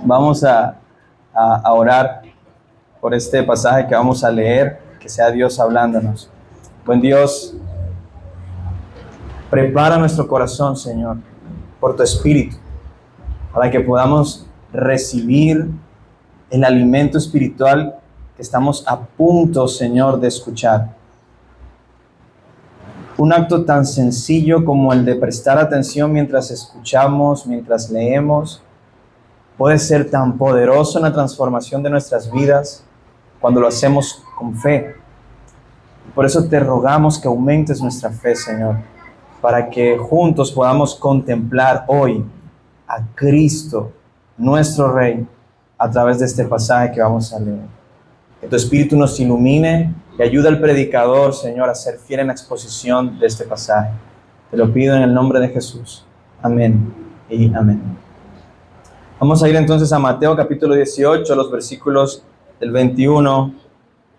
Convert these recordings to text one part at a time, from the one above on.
Vamos a orar por este pasaje que vamos a leer, que sea Dios hablándonos. Buen Dios, prepara nuestro corazón, Señor, por tu Espíritu, para que podamos recibir el alimento espiritual que estamos a punto, Señor, de escuchar. Un acto tan sencillo como el de prestar atención mientras escuchamos, mientras leemos, puede ser tan poderoso en la transformación de nuestras vidas cuando lo hacemos con fe. Por eso te rogamos que aumentes nuestra fe, Señor, para que juntos podamos contemplar hoy a Cristo, nuestro Rey, a través de este pasaje que vamos a leer. Que tu Espíritu nos ilumine y ayude al predicador, Señor, a ser fiel en la exposición de este pasaje. Te lo pido en el nombre de Jesús. Amén y amén. Vamos a ir entonces a Mateo capítulo 18, los versículos del 21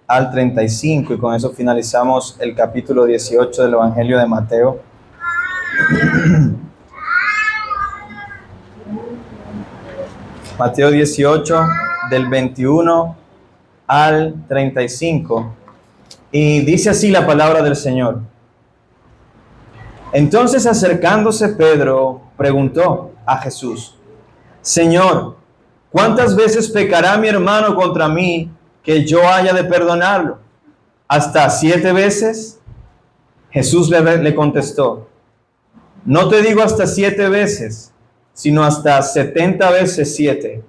al 35, y con eso finalizamos el capítulo 18 del Evangelio de Mateo. Mateo 18, del 21 al 35, y dice así la palabra del Señor. Entonces, acercándose Pedro, preguntó a Jesús: Señor, ¿cuántas veces pecará mi hermano contra mí que yo haya de perdonarlo? ¿Hasta 7 veces? Jesús le contestó: no te digo hasta 7 veces, sino hasta 70 veces 7.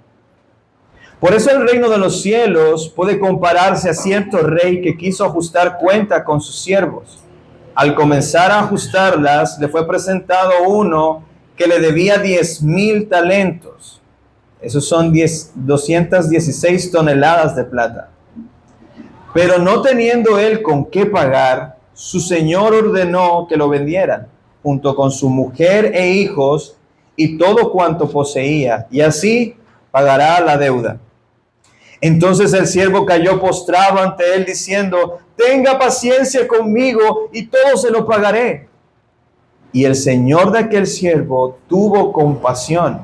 Por eso el reino de los cielos puede compararse a cierto rey que quiso ajustar cuenta con sus siervos. Al comenzar a ajustarlas, le fue presentado uno que le debía 10,000 talentos. Esos son 216 toneladas de plata. Pero no teniendo él con qué pagar, su señor ordenó que lo vendieran, junto con su mujer e hijos y todo cuanto poseía, y así pagará la deuda. Entonces el siervo cayó postrado ante él, diciendo: tenga paciencia conmigo y todo se lo pagaré. Y el señor de aquel siervo tuvo compasión,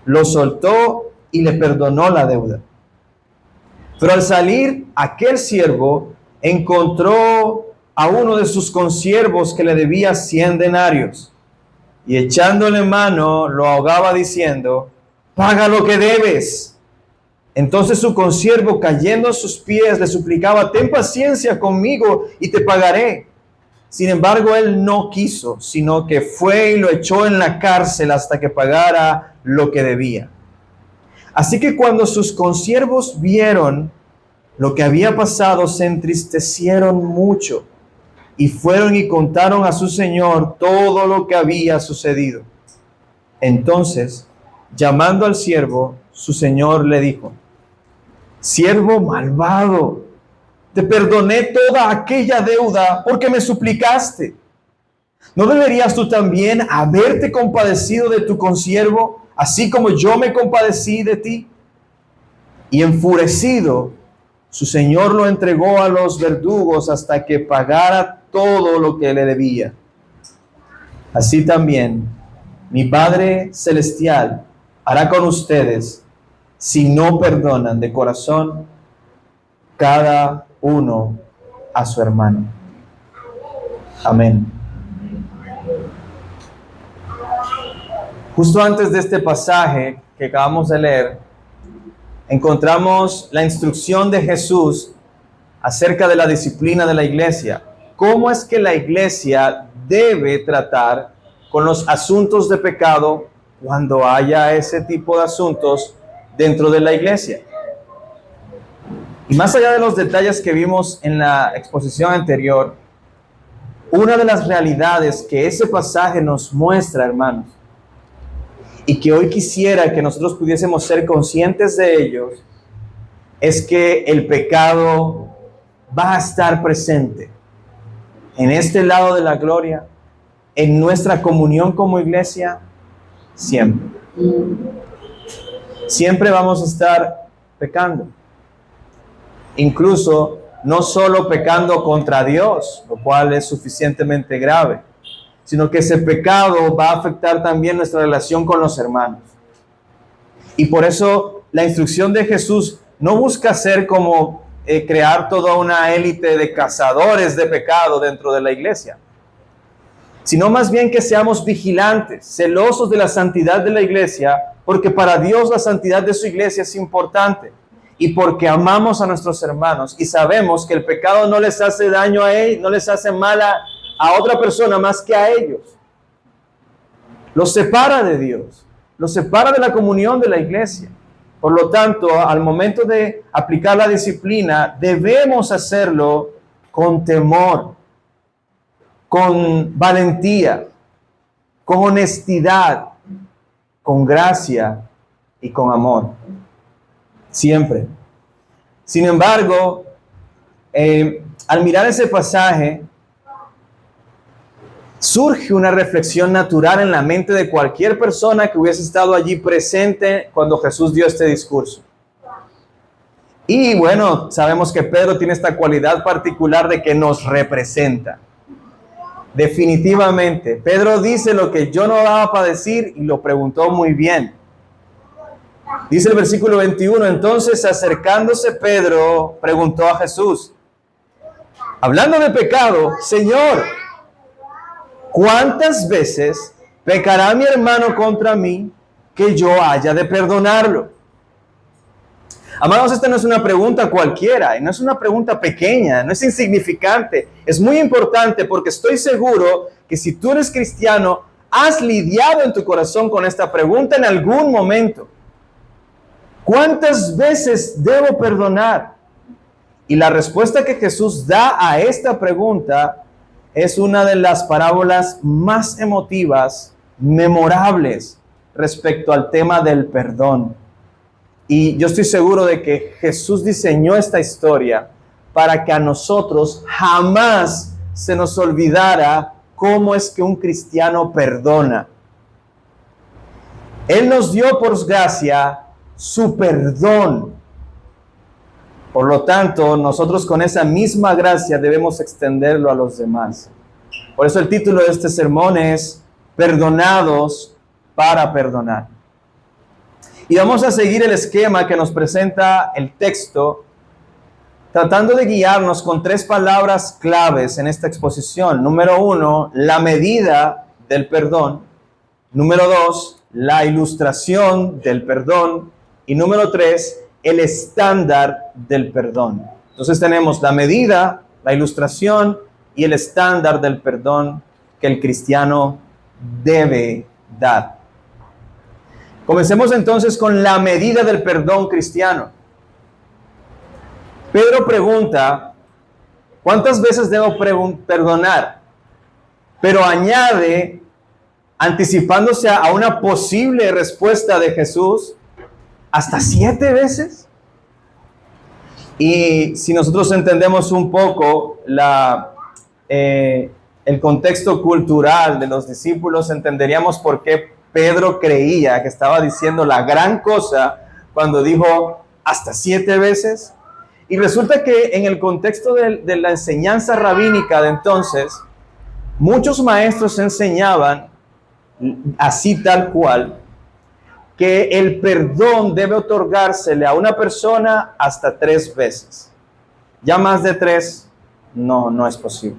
lo soltó y le perdonó la deuda. Pero al salir, aquel siervo encontró a uno de sus consiervos que le debía 100 denarios, y echándole mano lo ahogaba diciendo: paga lo que debes. Entonces su consiervo, cayendo a sus pies, le suplicaba: ten paciencia conmigo y te pagaré. Sin embargo, él no quiso, sino que fue y lo echó en la cárcel hasta que pagara lo que debía. Así que cuando sus consiervos vieron lo que había pasado, se entristecieron mucho y fueron y contaron a su señor todo lo que había sucedido. Entonces, llamando al siervo, su señor le dijo: siervo malvado, te perdoné toda aquella deuda porque me suplicaste. ¿No deberías tú también haberte compadecido de tu consiervo, así como yo me compadecí de ti? Y enfurecido, su señor lo entregó a los verdugos hasta que pagara todo lo que le debía. Así también mi Padre Celestial hará con ustedes si no perdonan de corazón cada uno a su hermano. Amén. Justo antes de este pasaje que acabamos de leer, encontramos la instrucción de Jesús acerca de la disciplina de la iglesia. ¿Cómo es que la iglesia debe tratar con los asuntos de pecado cuando haya ese tipo de asuntos dentro de la iglesia? Y más allá de los detalles que vimos en la exposición anterior, una de las realidades que ese pasaje nos muestra, hermanos, y que hoy quisiera que nosotros pudiésemos ser conscientes de ellos, es que el pecado va a estar presente en este lado de la gloria, en nuestra comunión como iglesia, siempre. Siempre vamos a estar pecando. Incluso no solo pecando contra Dios, lo cual es suficientemente grave, sino que ese pecado va a afectar también nuestra relación con los hermanos. Y por eso la instrucción de Jesús no busca ser como crear toda una élite de cazadores de pecado dentro de la iglesia, sino más bien que seamos vigilantes, celosos de la santidad de la iglesia, porque para Dios la santidad de su iglesia es importante, y porque amamos a nuestros hermanos y sabemos que el pecado no les hace daño a ellos, no les hace mal a otra persona más que a ellos. Los separa de Dios, los separa de la comunión de la iglesia. Por lo tanto, al momento de aplicar la disciplina, debemos hacerlo con temor, con valentía, con honestidad, con gracia y con amor. Siempre. Sin embargo, al mirar ese pasaje, surge una reflexión natural en la mente de cualquier persona que hubiese estado allí presente cuando Jesús dio este discurso. Y bueno, sabemos que Pedro tiene esta cualidad particular de que nos representa. Definitivamente, Pedro dice lo que yo no daba para decir y lo preguntó muy bien. Dice el versículo 21, entonces acercándose Pedro preguntó a Jesús, hablando de pecado, Señor, ¿cuántas veces pecará mi hermano contra mí que yo haya de perdonarlo? Amados, esta no es una pregunta cualquiera, no es una pregunta pequeña, no es insignificante, es muy importante porque estoy seguro que si tú eres cristiano, has lidiado en tu corazón con esta pregunta en algún momento. ¿Cuántas veces debo perdonar? Y la respuesta que Jesús da a esta pregunta es una de las parábolas más emotivas, memorables respecto al tema del perdón. Y yo estoy seguro de que Jesús diseñó esta historia para que a nosotros jamás se nos olvidara cómo es que un cristiano perdona. Él nos dio por gracia su perdón. Por lo tanto, nosotros con esa misma gracia debemos extenderlo a los demás. Por eso el título de este sermón es Perdonados para perdonar. Y vamos a seguir el esquema que nos presenta el texto, tratando de guiarnos con tres palabras claves en esta exposición. Número 1, la medida del perdón. Número 2, la ilustración del perdón. Y número 3, el estándar del perdón. Entonces tenemos la medida, la ilustración y el estándar del perdón que el cristiano debe dar. Comencemos entonces con la medida del perdón cristiano. Pedro pregunta, ¿cuántas veces debo perdonar? Pero añade, anticipándose a una posible respuesta de Jesús, ¿hasta 7 veces? Y si nosotros entendemos un poco el contexto cultural de los discípulos, entenderíamos por qué Pedro creía que estaba diciendo la gran cosa cuando dijo hasta 7 veces. Y resulta que en el contexto de la enseñanza rabínica de entonces, muchos maestros enseñaban así tal cual, que el perdón debe otorgársele a una persona hasta 3 veces. Ya más de 3, no es posible.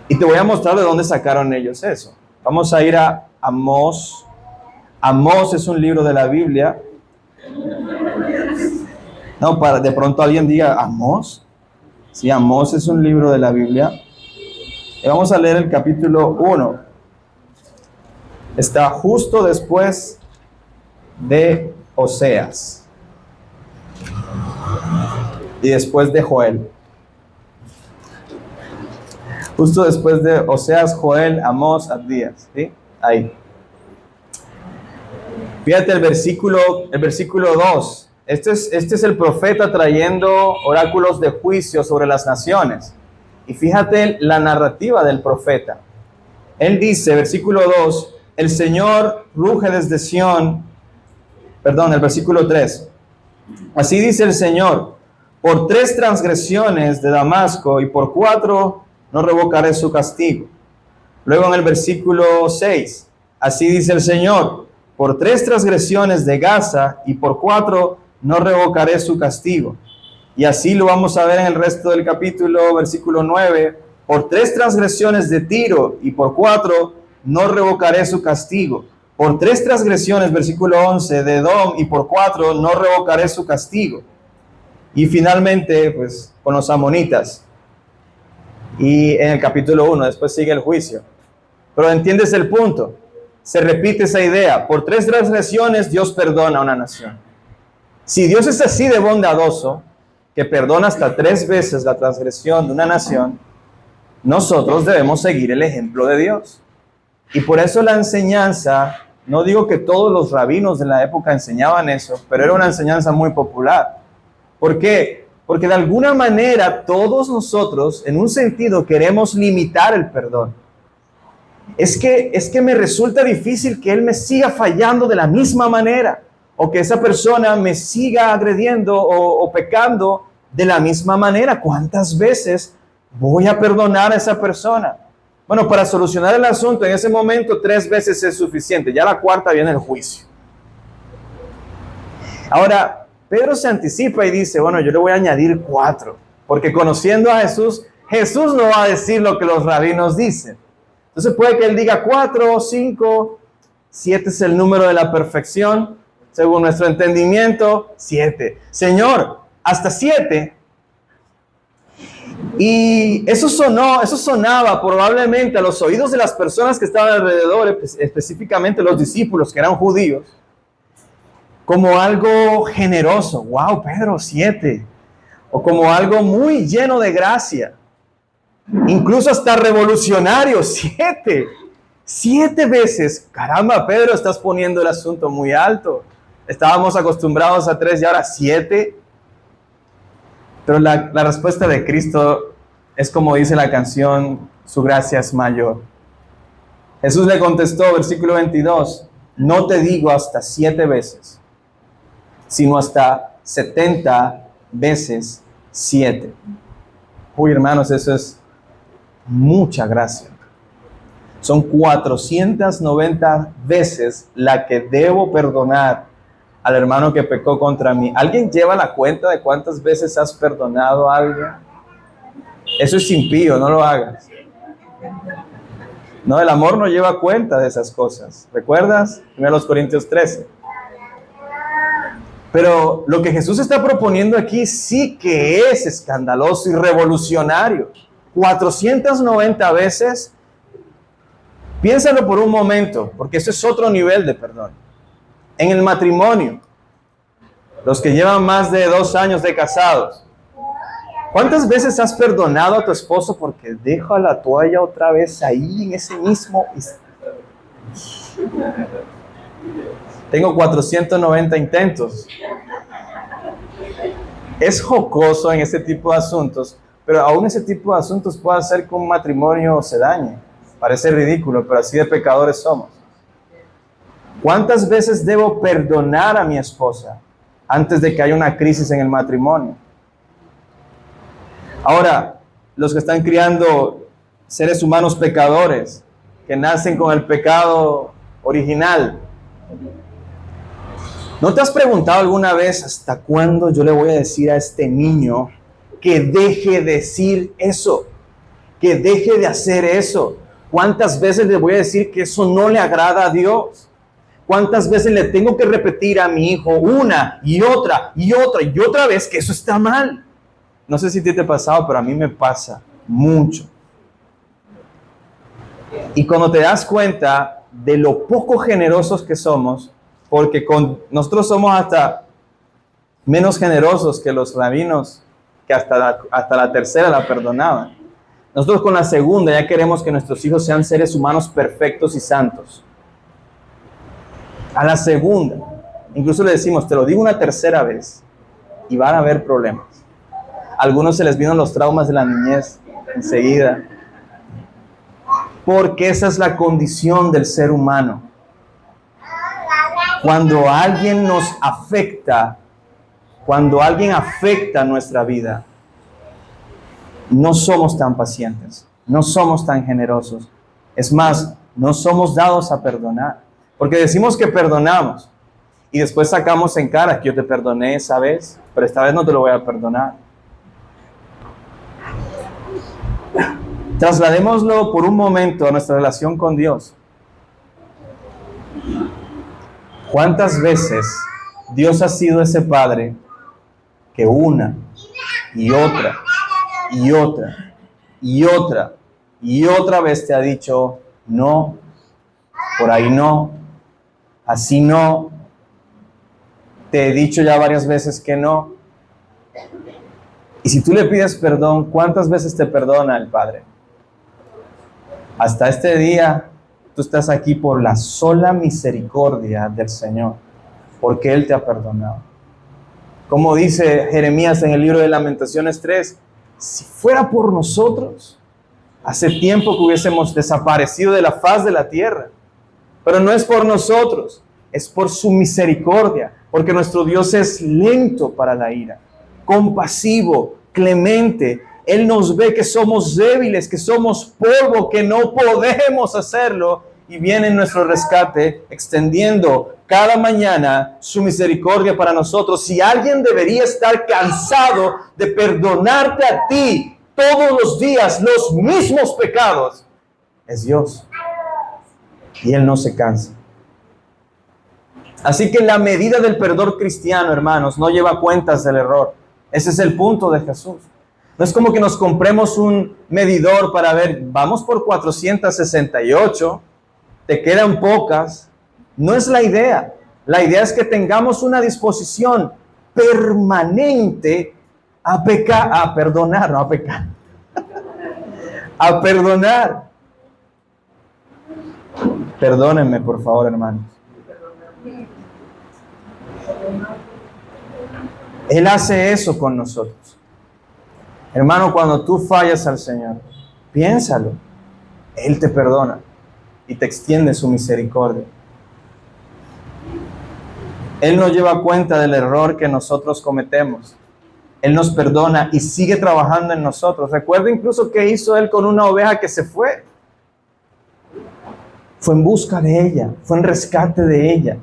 Y te voy a mostrar de dónde sacaron ellos eso. Vamos a ir a Amós. Amós es un libro de la Biblia. No, para de pronto alguien diga, ¿Amós? Sí, Amós es un libro de la Biblia. Y vamos a leer el capítulo 1. Está justo después de Oseas y después de Joel. Justo después de Oseas, Joel, Amós, Abdías, ¿sí? Ahí. Fíjate el versículo 2. Este es el profeta trayendo oráculos de juicio sobre las naciones. Y fíjate la narrativa del profeta. Él dice, versículo 2, el Señor ruge desde Sión. Perdón, el versículo 3. Así dice el Señor, por 3 transgresiones de Damasco y por 4 no revocaré su castigo. Luego en el versículo 6, así dice el Señor, por 3 transgresiones de Gaza, y por 4 no revocaré su castigo. Y así lo vamos a ver en el resto del capítulo, versículo 9. Por 3 transgresiones de Tiro, y por 4 no revocaré su castigo. Por 3 transgresiones, versículo 11, de Edom, y por 4 no revocaré su castigo. Y finalmente, pues, con los amonitas. Y en el capítulo 1, después sigue el juicio. Pero entiendes el punto. Se repite esa idea. Por 3 transgresiones, Dios perdona a una nación. Si Dios es así de bondadoso, que perdona hasta 3 veces la transgresión de una nación, nosotros debemos seguir el ejemplo de Dios. Y por eso la enseñanza, no digo que todos los rabinos de la época enseñaban eso, pero era una enseñanza muy popular. ¿Por qué? Porque de alguna manera todos nosotros, en un sentido, queremos limitar el perdón. Es que me resulta difícil que él me siga fallando de la misma manera, o que esa persona me siga agrediendo o pecando de la misma manera. ¿Cuántas veces voy a perdonar a esa persona? Bueno, para solucionar el asunto en ese momento 3 veces es suficiente. Ya la 4ª viene el juicio. Ahora, Pedro se anticipa y dice, bueno, yo le voy a añadir 4, porque conociendo a Jesús, Jesús no va a decir lo que los rabinos dicen. Entonces puede que él diga 4 o 5, 7 es el número de la perfección, según nuestro entendimiento, 7. Señor, hasta 7. Y eso sonaba probablemente a los oídos de las personas que estaban alrededor, específicamente los discípulos que eran judíos, como algo generoso. Wow, Pedro, 7. O como algo muy lleno de gracia. Incluso hasta revolucionario, 7. 7 veces. Caramba, Pedro, estás poniendo el asunto muy alto. Estábamos acostumbrados a 3 y ahora 7. Pero la respuesta de Cristo es como dice la canción, su gracia es mayor. Jesús le contestó, versículo 22, no te digo hasta 7 veces, sino hasta 70 veces 7. Uy, hermanos, eso es mucha gracia. Son 490 veces la que debo perdonar al hermano que pecó contra mí. ¿Alguien lleva la cuenta de cuántas veces has perdonado a alguien? Eso es impío, no lo hagas. No, el amor no lleva cuenta de esas cosas. ¿Recuerdas? 1 Corintios 13. Pero lo que Jesús está proponiendo aquí sí que es escandaloso y revolucionario. 490 veces. Piénsalo por un momento, porque ese es otro nivel de perdón. En el matrimonio, los que llevan más de 2 años de casados, ¿cuántas veces has perdonado a tu esposo porque deja la toalla otra vez ahí en ese mismo? Tengo 490 intentos. Es jocoso en ese tipo de asuntos, pero aún ese tipo de asuntos puede hacer que un matrimonio se dañe. Parece ridículo, pero así de pecadores somos. ¿Cuántas veces debo perdonar a mi esposa antes de que haya una crisis en el matrimonio? Ahora, los que están criando seres humanos pecadores, que nacen con el pecado original, ¿no te has preguntado alguna vez hasta cuándo yo le voy a decir a este niño que deje de decir eso, que deje de hacer eso? ¿Cuántas veces le voy a decir que eso no le agrada a Dios? ¿Cuántas veces le tengo que repetir a mi hijo una y otra y otra y otra vez que eso está mal? No sé si te ha pasado, pero a mí me pasa mucho. Y cuando te das cuenta de lo poco generosos que somos, porque nosotros somos hasta menos generosos que los rabinos, que hasta la tercera la perdonaban. Nosotros con la segunda ya queremos que nuestros hijos sean seres humanos perfectos y santos. A la segunda, incluso le decimos, te lo digo una tercera vez, y van a haber problemas. A algunos se les vienen los traumas de la niñez enseguida, porque esa es la condición del ser humano. Cuando alguien nos afecta, cuando alguien afecta nuestra vida, no somos tan pacientes, no somos tan generosos. Es más, no somos dados a perdonar. Porque decimos que perdonamos y después sacamos en cara que yo te perdoné esa vez, pero esta vez no te lo voy a perdonar. Trasladémoslo por un momento a nuestra relación con Dios. ¿Cuántas veces Dios ha sido ese Padre que una y otra y otra y otra y otra vez te ha dicho no, por ahí no, así no, te he dicho ya varias veces que no? Y si tú le pides perdón, ¿cuántas veces te perdona el Padre? Hasta este día, tú estás aquí por la sola misericordia del Señor, porque Él te ha perdonado. Como dice Jeremías en el libro de Lamentaciones 3, si fuera por nosotros, hace tiempo que hubiésemos desaparecido de la faz de la tierra. Pero no es por nosotros, es por su misericordia, porque nuestro Dios es lento para la ira, compasivo, clemente. Él nos ve que somos débiles, que somos polvo, que no podemos hacerlo, y viene en nuestro rescate, extendiendo cada mañana su misericordia para nosotros. Si alguien debería estar cansado de perdonarte a ti todos los días los mismos pecados, es Dios. Y Él no se cansa. Así que la medida del perdón cristiano, hermanos, no lleva cuentas del error. Ese es el punto de Jesús. No es como que nos compremos un medidor para ver, vamos por 468, te quedan pocas. No es la idea. La idea es que tengamos una disposición permanente a perdonar, no a pecar, a perdonar. Perdónenme, por favor, hermanos. Él hace eso con nosotros. Hermano, cuando tú fallas al Señor, piénsalo. Él te perdona y te extiende su misericordia. Él no lleva cuenta del error que nosotros cometemos. Él nos perdona y sigue trabajando en nosotros. Recuerda incluso que hizo Él con una oveja que se fue. Fue en busca de ella, fue en rescate de ella.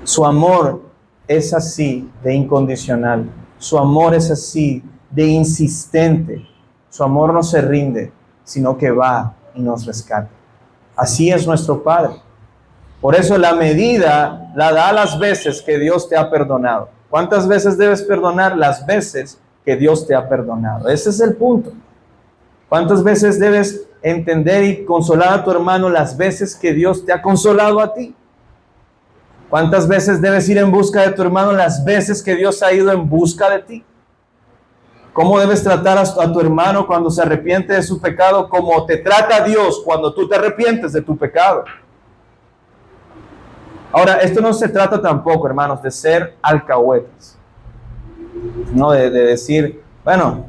Su amor es así de incondicional. Su amor es así de insistente. Su amor no se rinde, sino que va y nos rescata. Así es nuestro Padre. Por eso la medida la da las veces que Dios te ha perdonado. ¿Cuántas veces debes perdonar? Las veces que Dios te ha perdonado. Ese es el punto. ¿Cuántas veces debes entender y consolar a tu hermano? Las veces que Dios te ha consolado a ti. ¿Cuántas veces debes ir en busca de tu hermano? Las veces que Dios ha ido en busca de ti. ¿Cómo debes tratar a tu hermano cuando se arrepiente de su pecado? Como te trata Dios cuando tú te arrepientes de tu pecado. Ahora, esto no se trata tampoco, hermanos, de ser alcahuetes. No, de decir, bueno,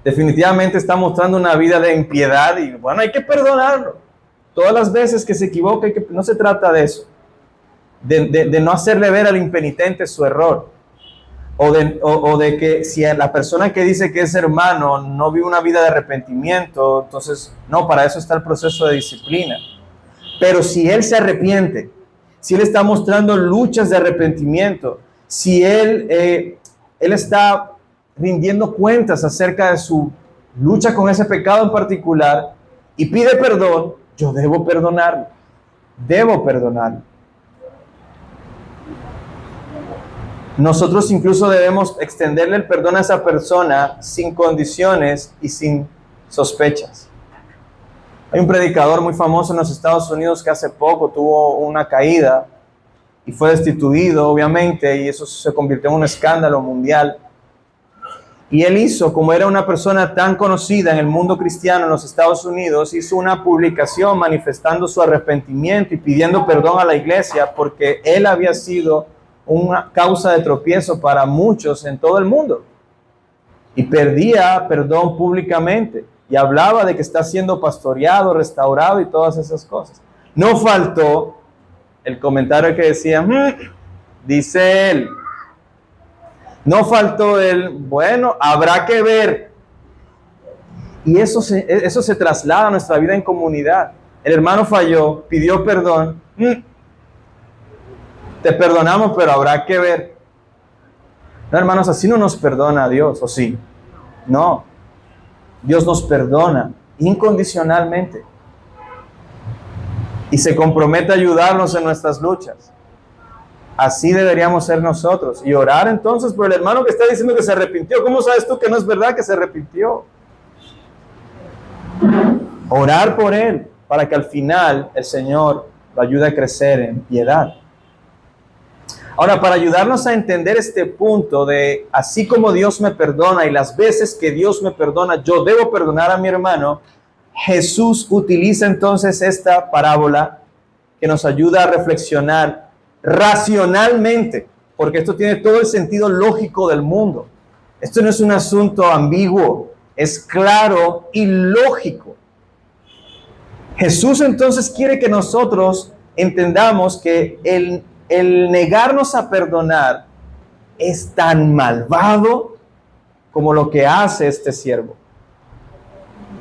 definitivamente está mostrando una vida de impiedad y bueno, hay que perdonarlo. Todas las veces que se equivoca, no se trata de eso. De no hacerle ver al impenitente su error. O de que si la persona que dice que es hermano no vive una vida de arrepentimiento, entonces no, para eso está el proceso de disciplina. Pero si él se arrepiente, si él está mostrando luchas de arrepentimiento, si él está rindiendo cuentas acerca de su lucha con ese pecado en particular y pide perdón, yo debo perdonarlo. Debo perdonarlo. Nosotros incluso debemos extenderle el perdón a esa persona sin condiciones y sin sospechas. Hay un predicador muy famoso en los Estados Unidos que hace poco tuvo una caída y fue destituido, obviamente, y eso se convirtió en un escándalo mundial. Y él hizo, como era una persona tan conocida en el mundo cristiano en los Estados Unidos, hizo una publicación manifestando su arrepentimiento y pidiendo perdón a la iglesia porque él había sido una causa de tropiezo para muchos en todo el mundo. Y pedía perdón públicamente. Y hablaba de que está siendo pastoreado, restaurado y todas esas cosas. No faltó el comentario que decía, dice él. No faltó el, bueno, habrá que ver. Y eso se traslada a nuestra vida en comunidad. el hermano falló, pidió perdón, te perdonamos, pero habrá que ver. No, hermanos, así no nos perdona Dios, ¿o sí? No, Dios nos perdona incondicionalmente y se compromete a ayudarnos en nuestras luchas. Así deberíamos ser nosotros y orar entonces por el hermano que está diciendo que se arrepintió. ¿Cómo sabes tú que no es verdad que se arrepintió? Orar por él para que al final el Señor lo ayude a crecer en piedad. Ahora, para ayudarnos a entender este punto de así como Dios me perdona y las veces que Dios me perdona, yo debo perdonar a mi hermano, Jesús utiliza entonces esta parábola que nos ayuda a reflexionar racionalmente, porque esto tiene todo el sentido lógico del mundo. Esto no es un asunto ambiguo, es claro y lógico. Jesús entonces quiere que nosotros entendamos que el negarnos a perdonar es tan malvado como lo que hace este siervo.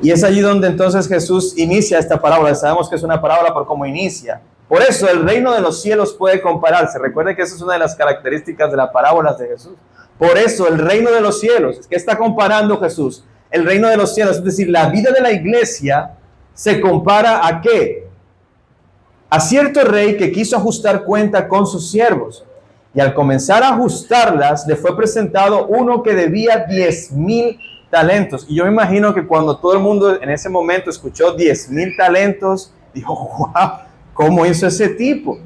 Y es allí donde entonces Jesús inicia esta parábola. Sabemos que es una parábola por cómo inicia. Por eso el reino de los cielos puede compararse. Recuerde que esa es una de las características de las parábolas de Jesús. Por eso el reino de los cielos, ¿qué está comparando Jesús? El reino de los cielos, es decir, la vida de la iglesia se compara ¿a qué? A cierto rey que quiso ajustar cuenta con sus siervos. Y al comenzar a ajustarlas, le fue presentado uno que debía 10,000 talentos. Y yo me imagino que cuando todo el mundo en ese momento escuchó 10,000 talentos, dijo, wow, ¿cómo hizo ese tipo?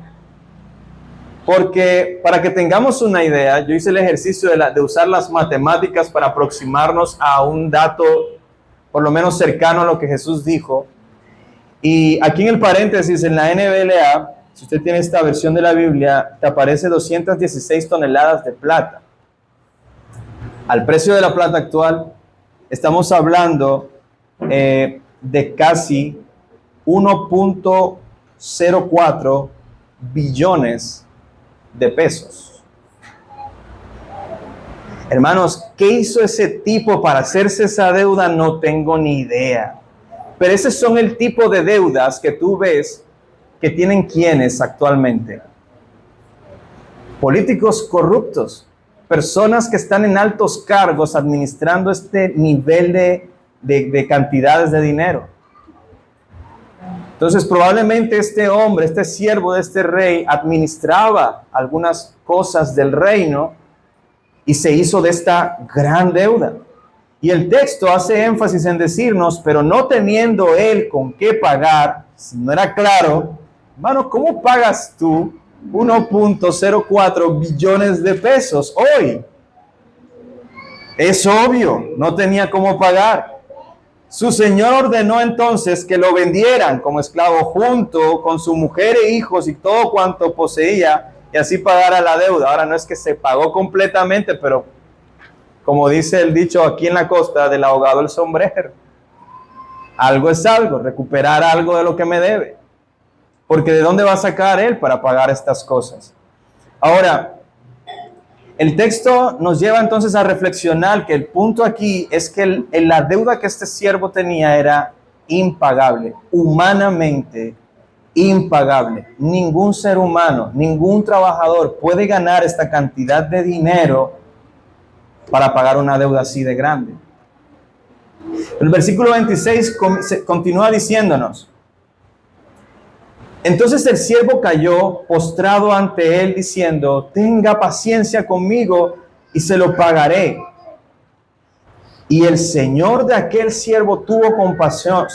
Porque para que tengamos una idea, yo hice el ejercicio de usar las matemáticas para aproximarnos a un dato por lo menos cercano a lo que Jesús dijo. Y aquí en el paréntesis, en la NBLA, si usted tiene esta versión de la Biblia, te aparece 216 toneladas de plata. Al precio de la plata actual, estamos hablando de casi 1.04 billones de pesos. Hermanos, ¿qué hizo ese tipo para hacerse esa deuda? No tengo ni idea. Pero esos son el tipo de deudas que tú ves que tienen quienes actualmente. Políticos corruptos, personas que están en altos cargos administrando este nivel de cantidades de dinero. Entonces probablemente este hombre, este siervo de este rey, administraba algunas cosas del reino y se hizo de esta gran deuda. Y el texto hace énfasis en decirnos, pero no teniendo él con qué pagar, si no era claro, hermano, ¿cómo pagas tú 1.04 billones de pesos hoy? Es obvio, no tenía cómo pagar. Su señor ordenó entonces que lo vendieran como esclavo junto con su mujer e hijos y todo cuanto poseía y así pagara la deuda. Ahora no es que se pagó completamente, pero como dice el dicho aquí en la costa, del ahogado el sombrero. Algo es algo, recuperar algo de lo que me debe. Porque ¿de dónde va a sacar él para pagar estas cosas? Ahora, el texto nos lleva entonces a reflexionar que el punto aquí es que la deuda que este siervo tenía era impagable, humanamente impagable. Ningún ser humano, ningún trabajador puede ganar esta cantidad de dinero para pagar una deuda así de grande. El versículo 26 continúa diciéndonos: entonces el siervo cayó postrado ante él diciendo, tenga paciencia conmigo y se lo pagaré. Y el señor de aquel siervo tuvo compasión,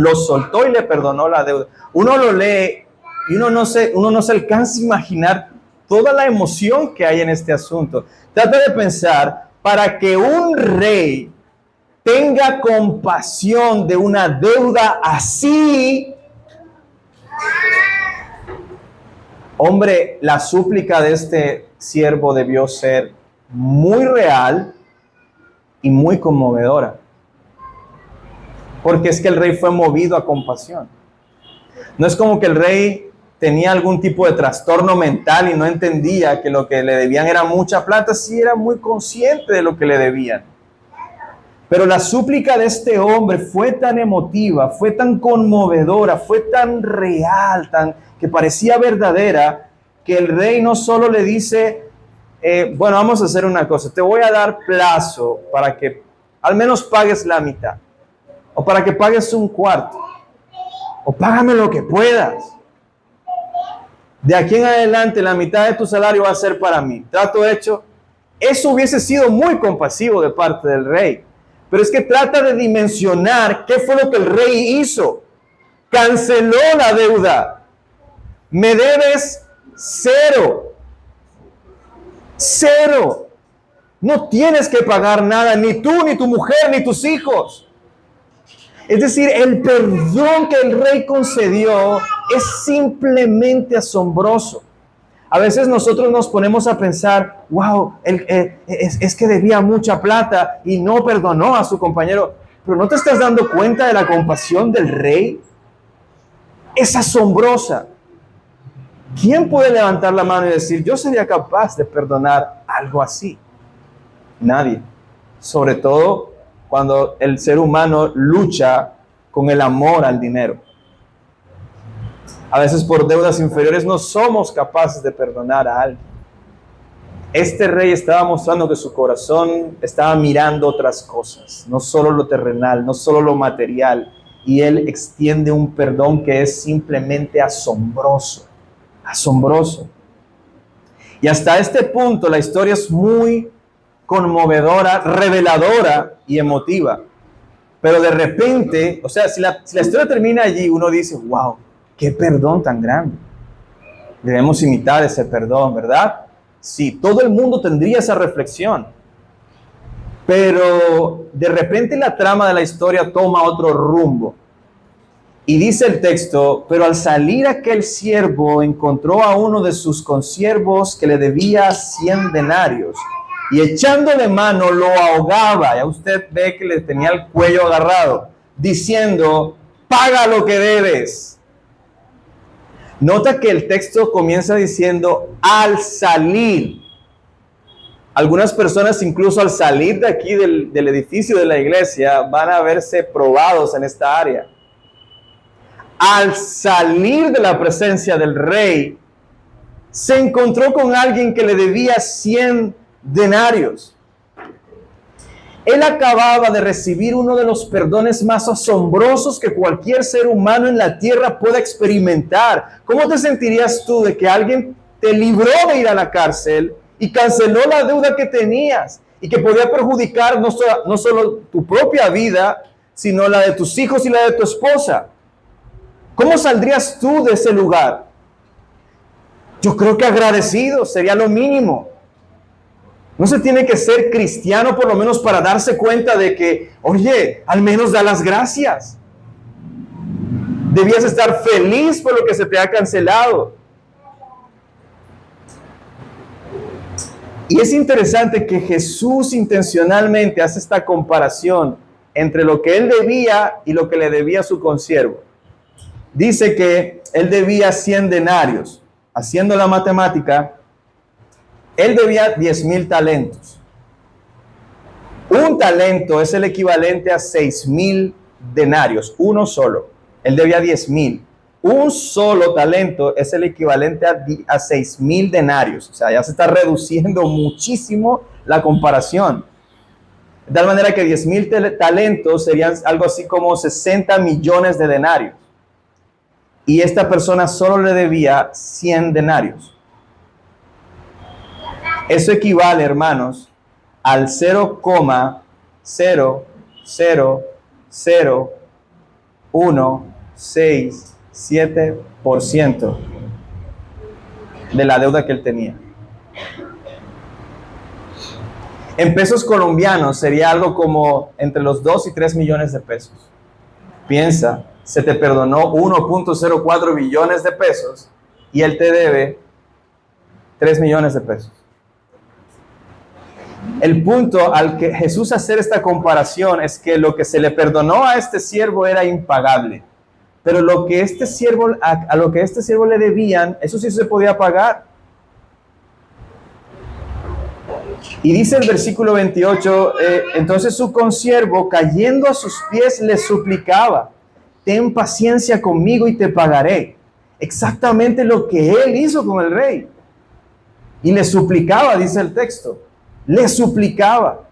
lo soltó y le perdonó la deuda. Uno lo lee y uno no se alcanza a imaginar toda la emoción que hay en este asunto. Trata de pensar, para que un rey tenga compasión de una deuda así, hombre, la súplica de este siervo debió ser muy real y muy conmovedora. Porque es que el rey fue movido a compasión. No es como que el rey tenía algún tipo de trastorno mental y no entendía que lo que le debían era mucha plata. Sí, era muy consciente de lo que le debían. Pero la súplica de este hombre fue tan emotiva, fue tan conmovedora, fue tan real, que parecía verdadera, que el rey no solo le dice, bueno, vamos a hacer una cosa, te voy a dar plazo para que al menos pagues la mitad, o para que pagues un cuarto, o págame lo que puedas. De aquí en adelante la mitad de tu salario va a ser para mí. Trato hecho. Eso hubiese sido muy compasivo de parte del rey. Pero es que trata de dimensionar qué fue lo que el rey hizo. Canceló la deuda. Me debes 0. 0. No tienes que pagar nada, ni tú, ni tu mujer, ni tus hijos. Es decir, el perdón que el rey concedió es simplemente asombroso. A veces nosotros nos ponemos a pensar, wow, es que debía mucha plata y no perdonó a su compañero. Pero ¿no te estás dando cuenta de la compasión del rey? Es asombrosa. ¿Quién puede levantar la mano y decir, yo sería capaz de perdonar algo así? Nadie. Sobre todo cuando el ser humano lucha con el amor al dinero. A veces por deudas inferiores no somos capaces de perdonar a alguien. Este rey estaba mostrando que su corazón estaba mirando otras cosas, no solo lo terrenal, no solo lo material, y él extiende un perdón que es simplemente asombroso, asombroso. Y hasta este punto la historia es muy conmovedora, reveladora y emotiva. Pero de repente, o sea, si la historia termina allí, uno dice, wow, qué perdón tan grande. Debemos imitar ese perdón, ¿verdad? Sí, todo el mundo tendría esa reflexión. Pero de repente la trama de la historia toma otro rumbo. Y dice el texto, pero al salir aquel siervo encontró a uno de sus consiervos que le debía 100 denarios. Y echándole mano lo ahogaba. Ya usted ve que le tenía el cuello agarrado, diciendo, paga lo que debes. Nota que el texto comienza diciendo, al salir. Algunas personas incluso al salir de aquí del edificio de la iglesia van a verse probados en esta área. Al salir de la presencia del rey, se encontró con alguien que le debía 100 denarios. Él acababa de recibir uno de los perdones más asombrosos que cualquier ser humano en la tierra pueda experimentar. ¿Cómo te sentirías tú de que alguien te libró de ir a la cárcel y canceló la deuda que tenías y que podía perjudicar no solo tu propia vida, sino la de tus hijos y la de tu esposa? ¿Cómo saldrías tú de ese lugar? Yo creo que agradecido sería lo mínimo. No se tiene que ser cristiano por lo menos para darse cuenta de que, oye, al menos da las gracias. Debías estar feliz por lo que se te ha cancelado. Y es interesante que Jesús intencionalmente hace esta comparación entre lo que él debía y lo que le debía a su consiervo. Dice que él debía 100 denarios. Haciendo la matemática, él debía 10,000 talentos. Un talento es el equivalente a 6,000 denarios, uno solo. Él debía 10,000. Un solo talento es el equivalente a 6,000 denarios. O sea, ya se está reduciendo muchísimo la comparación. De tal manera que 10,000 talentos serían algo así como 60 millones de denarios. Y esta persona solo le debía 100 denarios. Eso equivale, hermanos, al 0,0000167% de la deuda que él tenía. En pesos colombianos sería algo como entre los 2 y 3 millones de pesos. Piensa, se te perdonó 1.04 billones de pesos y él te debe 3 millones de pesos. El punto al que Jesús hacer esta comparación es que lo que se le perdonó a este siervo era impagable, pero lo que a lo que este siervo le debían, eso sí se podía pagar. Y dice el versículo 28, entonces su consiervo, cayendo a sus pies, le suplicaba: ten paciencia conmigo y te pagaré. Exactamente lo que él hizo con el rey. Y le suplicaba, dice el texto, le suplicaba.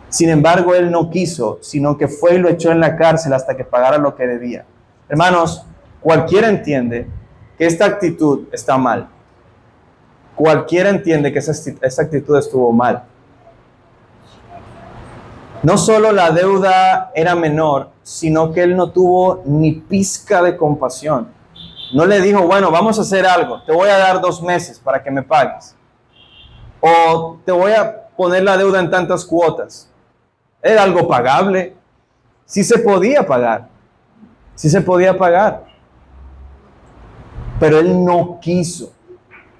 Sin embargo, él no quiso, sino que fue y lo echó en la cárcel hasta que pagara lo que debía. Hermanos, cualquiera entiende que esta actitud está mal. Cualquiera entiende que esa actitud estuvo mal. No solo la deuda era menor, sino que él no tuvo ni pizca de compasión. No le dijo: bueno, vamos a hacer algo, te voy a dar 2 meses para que me pagues. O te voy a poner la deuda en tantas cuotas. Era algo pagable. Sí se podía pagar. Sí se podía pagar. Pero él no quiso.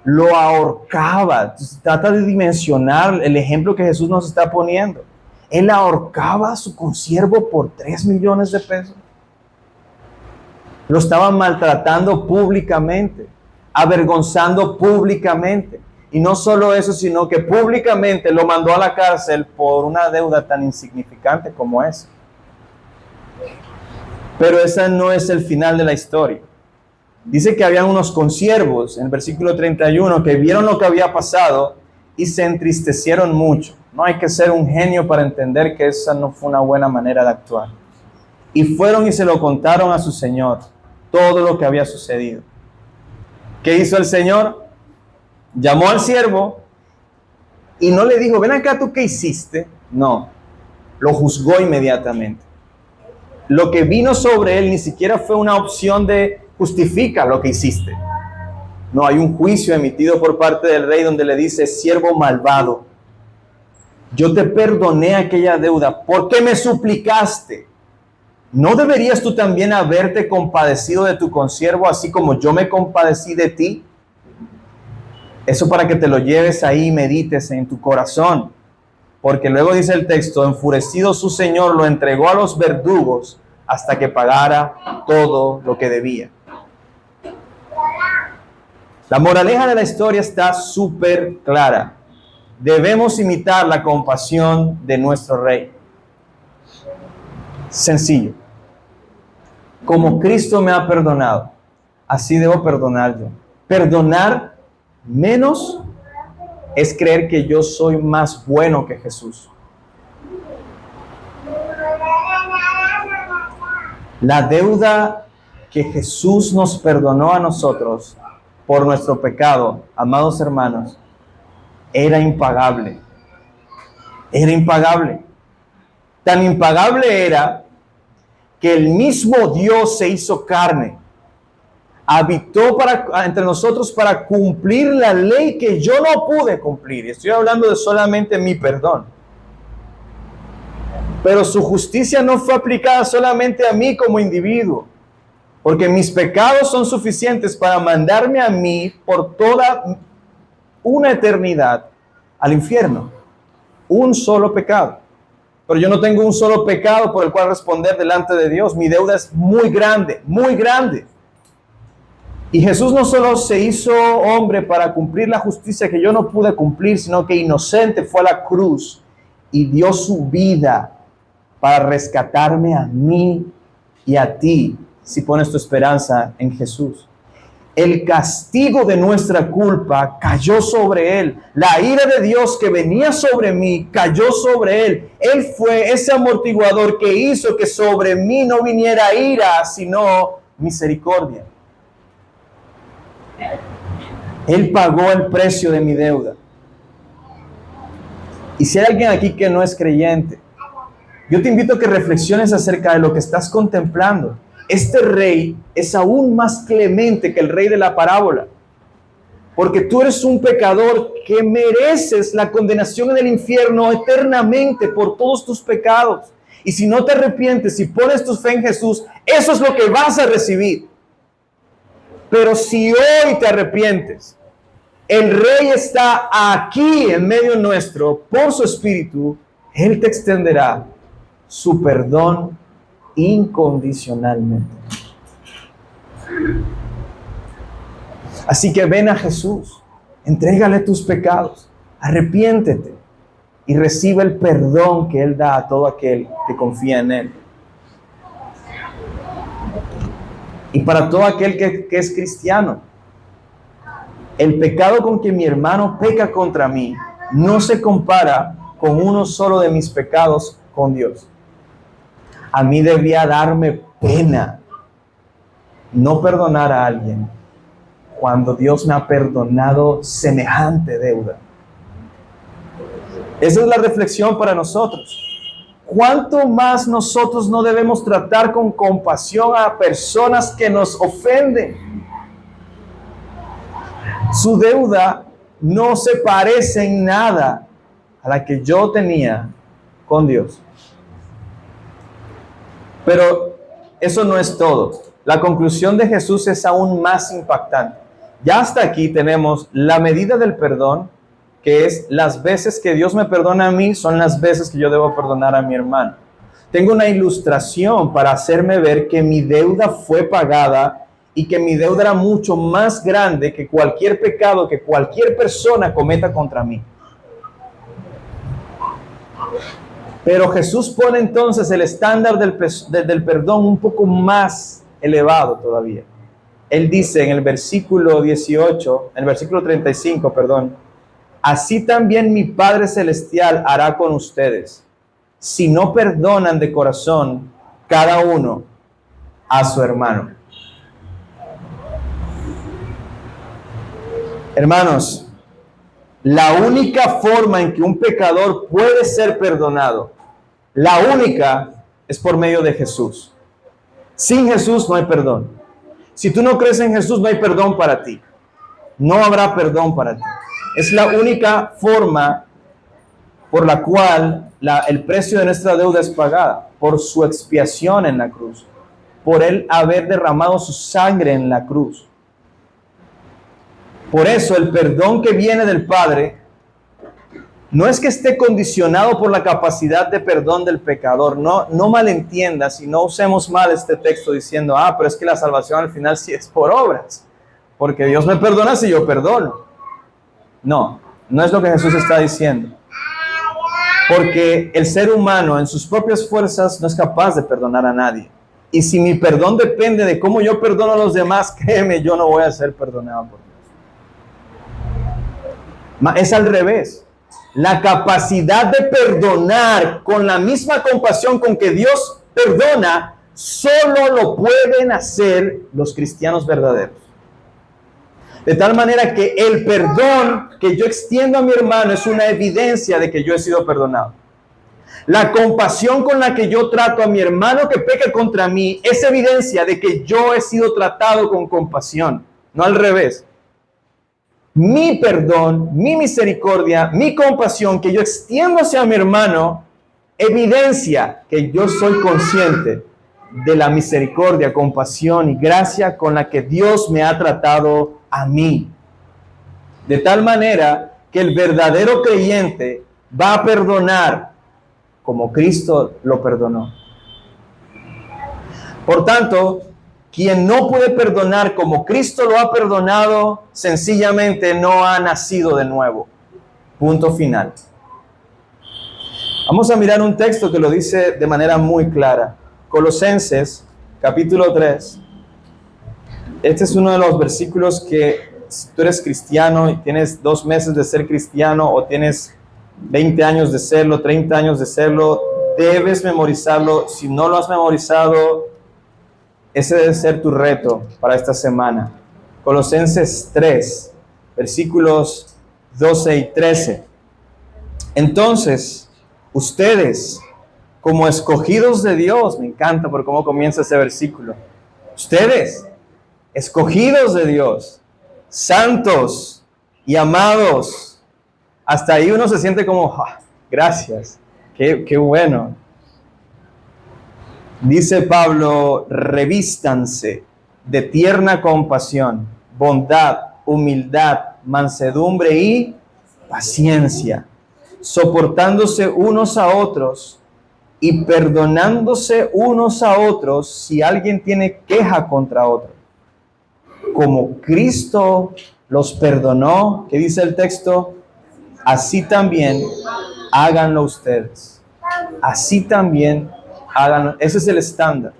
Lo ahorcaba. Trata de dimensionar el ejemplo que Jesús nos está poniendo. Él ahorcaba a su consiervo por 3 millones de pesos. Lo estaba maltratando públicamente, avergonzando públicamente. Y no solo eso, sino que públicamente lo mandó a la cárcel por una deuda tan insignificante como esa. Pero ese no es el final de la historia. Dice que habían unos consiervos, en el versículo 31, que vieron lo que había pasado y se entristecieron mucho. No hay que ser un genio para entender que esa no fue una buena manera de actuar. Y fueron y se lo contaron a su señor, todo lo que había sucedido. ¿Qué hizo el señor? Llamó al siervo y no le dijo: ven acá, ¿tú qué hiciste? No, lo juzgó inmediatamente. Lo que vino sobre él ni siquiera fue una opción de justifica lo que hiciste. No, hay un juicio emitido por parte del rey donde le dice: siervo malvado, yo te perdoné aquella deuda porque me suplicaste. ¿No deberías tú también haberte compadecido de tu consiervo así como yo me compadecí de ti? Eso para que te lo lleves ahí y medites en tu corazón. Porque luego dice el texto: enfurecido su señor lo entregó a los verdugos hasta que pagara todo lo que debía. La moraleja de la historia está súper clara. Debemos imitar la compasión de nuestro rey. Sencillo. Como Cristo me ha perdonado, así debo perdonar yo. Perdonar menos es creer que yo soy más bueno que Jesús. La deuda que Jesús nos perdonó a nosotros por nuestro pecado, amados hermanos, era impagable. Era impagable. Tan impagable era que el mismo Dios se hizo carne, habitó entre nosotros para cumplir la ley que yo no pude cumplir. Estoy hablando de solamente mi perdón. Pero su justicia no fue aplicada solamente a mí como individuo, porque mis pecados son suficientes para mandarme a mí por toda una eternidad al infierno. Un solo pecado. Pero yo no tengo un solo pecado por el cual responder delante de Dios. Mi deuda es muy grande, muy grande. Y Jesús no solo se hizo hombre para cumplir la justicia que yo no pude cumplir, sino que inocente fue a la cruz y dio su vida para rescatarme a mí y a ti, si pones tu esperanza en Jesús. El castigo de nuestra culpa cayó sobre él. La ira de Dios que venía sobre mí cayó sobre él. Él fue ese amortiguador que hizo que sobre mí no viniera ira, sino misericordia. Él pagó el precio de mi deuda. Y si hay alguien aquí que no es creyente, yo te invito a que reflexiones acerca de lo que estás contemplando. Este rey es aún más clemente que el rey de la parábola, porque tú eres un pecador que mereces la condenación en el infierno eternamente por todos tus pecados. Y si no te arrepientes y pones tu fe en Jesús, eso es lo que vas a recibir. Pero si hoy te arrepientes, el rey está aquí en medio nuestro por su espíritu. Él te extenderá su perdón incondicionalmente. Así que ven a Jesús, entrégale tus pecados, Arrepiéntete y recibe el perdón que Él da a todo aquel que confía en Él. Y para todo aquel que es cristiano, el pecado con que mi hermano peca contra mí no se compara con uno solo de mis pecados con Dios. A mí debía darme pena no perdonar a alguien cuando Dios me ha perdonado semejante deuda. Esa es la reflexión para nosotros. ¿Cuánto más nosotros no debemos tratar con compasión a personas que nos ofenden? Su deuda no se parece en nada a la que yo tenía con Dios. Pero eso no es todo. La conclusión de Jesús es aún más impactante. Ya hasta aquí tenemos la medida del perdón, que es las veces que Dios me perdona a mí, son las veces que yo debo perdonar a mi hermano. Tengo una ilustración para hacerme ver que mi deuda fue pagada y que mi deuda era mucho más grande que cualquier pecado que cualquier persona cometa contra mí. Pero Jesús pone entonces el estándar del perdón un poco más elevado todavía. Él dice en el versículo 18, en el versículo 35, perdón, así también mi Padre Celestial hará con ustedes, si no perdonan de corazón cada uno a su hermano. Hermanos, la única forma en que un pecador puede ser perdonado, la única, es por medio de Jesús. Sin Jesús no hay perdón. Si tú no crees en Jesús, no hay perdón para ti. No habrá perdón para ti. Es la única forma por la cual el precio de nuestra deuda es pagada, por su expiación en la cruz, por Él haber derramado su sangre en la cruz. Por eso el perdón que viene del Padre no es que esté condicionado por la capacidad de perdón del pecador. No malentiendas y no usemos mal este texto diciendo, pero es que la salvación al final sí es por obras, porque Dios me perdona si yo perdono. No es lo que Jesús está diciendo. Porque el ser humano en sus propias fuerzas no es capaz de perdonar a nadie. Y si mi perdón depende de cómo yo perdono a los demás, créeme, yo no voy a ser perdonado por Dios. Es al revés. La capacidad de perdonar con la misma compasión con que Dios perdona, solo lo pueden hacer los cristianos verdaderos. De tal manera que el perdón que yo extiendo a mi hermano es una evidencia de que yo he sido perdonado. La compasión con la que yo trato a mi hermano que peca contra mí es evidencia de que yo he sido tratado con compasión, no al revés. Mi perdón, mi misericordia, mi compasión que yo extiendo hacia mi hermano, evidencia que yo soy consciente de la misericordia, compasión y gracia con la que Dios me ha tratado a mí. De tal manera que el verdadero creyente va a perdonar como Cristo lo perdonó. Por tanto, quien no puede perdonar como Cristo lo ha perdonado, sencillamente no ha nacido de nuevo. Punto final. Vamos a mirar un texto que lo dice de manera muy clara. Colosenses, capítulo 3. Este es uno de los versículos que, si tú eres cristiano y tienes 2 meses de ser cristiano o tienes 20 años de serlo, 30 años de serlo, debes memorizarlo. Si no lo has memorizado, ese debe ser tu reto para esta semana. Colosenses 3, versículos 12 y 13. Entonces, ustedes, como escogidos de Dios, me encanta por cómo comienza ese versículo. Ustedes, escogidos de Dios, santos y amados. Hasta ahí uno se siente como, gracias, qué bueno. Dice Pablo, revístanse de tierna compasión, bondad, humildad, mansedumbre y paciencia, soportándose unos a otros y perdonándose unos a otros si alguien tiene queja contra otro. Como Cristo los perdonó, ¿qué dice el texto? así también háganlo ustedes. Así también háganlo. Ese es el estándar.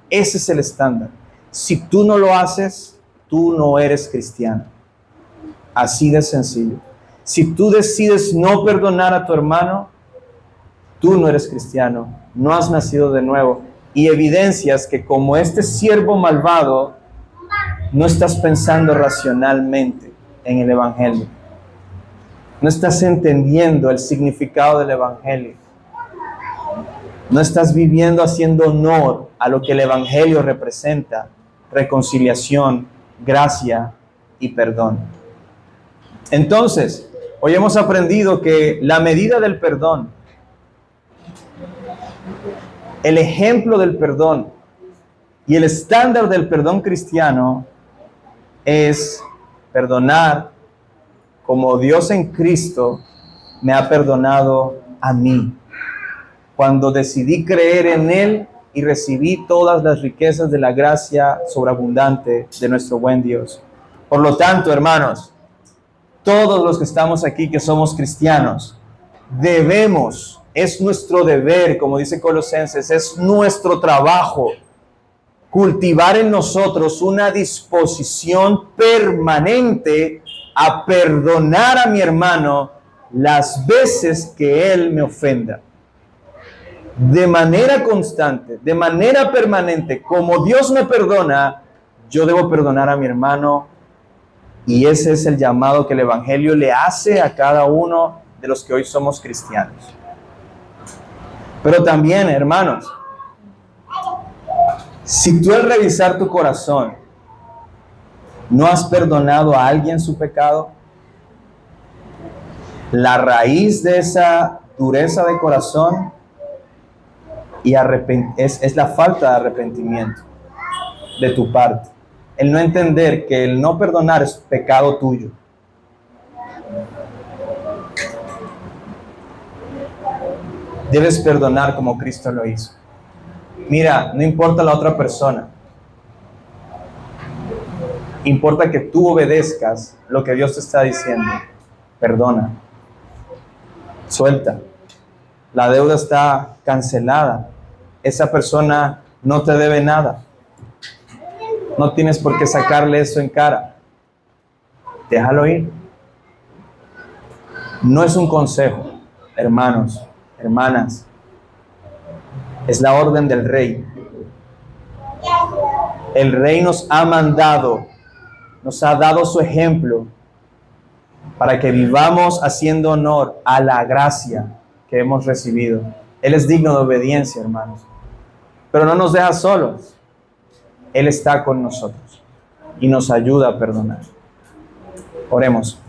Ese es el estándar. Si tú no lo haces, tú no eres cristiano. Así de sencillo. Si tú decides no perdonar a tu hermano, tú no eres cristiano, no has nacido de nuevo. Y evidencias que como este siervo malvado, no estás pensando racionalmente en el Evangelio. No estás entendiendo el significado del Evangelio. No estás viviendo haciendo honor a lo que el Evangelio representa: reconciliación, gracia y perdón. Entonces, hoy hemos aprendido que la medida del perdón, el ejemplo del perdón y el estándar del perdón cristiano es perdonar como Dios en Cristo me ha perdonado a mí, cuando decidí creer en Él y recibí todas las riquezas de la gracia sobreabundante de nuestro buen Dios. Por lo tanto, hermanos, todos los que estamos aquí que somos cristianos, debemos, es nuestro deber, como dice Colosenses, es nuestro trabajo cultivar en nosotros una disposición permanente a perdonar a mi hermano las veces que él me ofenda. De manera constante, de manera permanente, como Dios me perdona, yo debo perdonar a mi hermano. Y ese es el llamado que el Evangelio le hace a cada uno de los que hoy somos cristianos. Pero también, hermanos, si tú al revisar tu corazón no has perdonado a alguien su pecado, la raíz de esa dureza de corazón es la falta de arrepentimiento de tu parte. El no entender que el no perdonar es pecado tuyo. Debes perdonar como Cristo lo hizo. Mira, no importa la otra persona. Importa que tú obedezcas lo que Dios te está diciendo. Perdona. Suelta. La deuda está cancelada. Esa persona no te debe nada. No tienes por qué sacarle eso en cara. Déjalo ir. No es un consejo, hermanos, hermanas. Es la orden del Rey. El Rey nos ha mandado, nos ha dado su ejemplo para que vivamos haciendo honor a la gracia que hemos recibido. Él es digno de obediencia, hermanos. Pero no nos deja solos. Él está con nosotros y nos ayuda a perdonar. Oremos.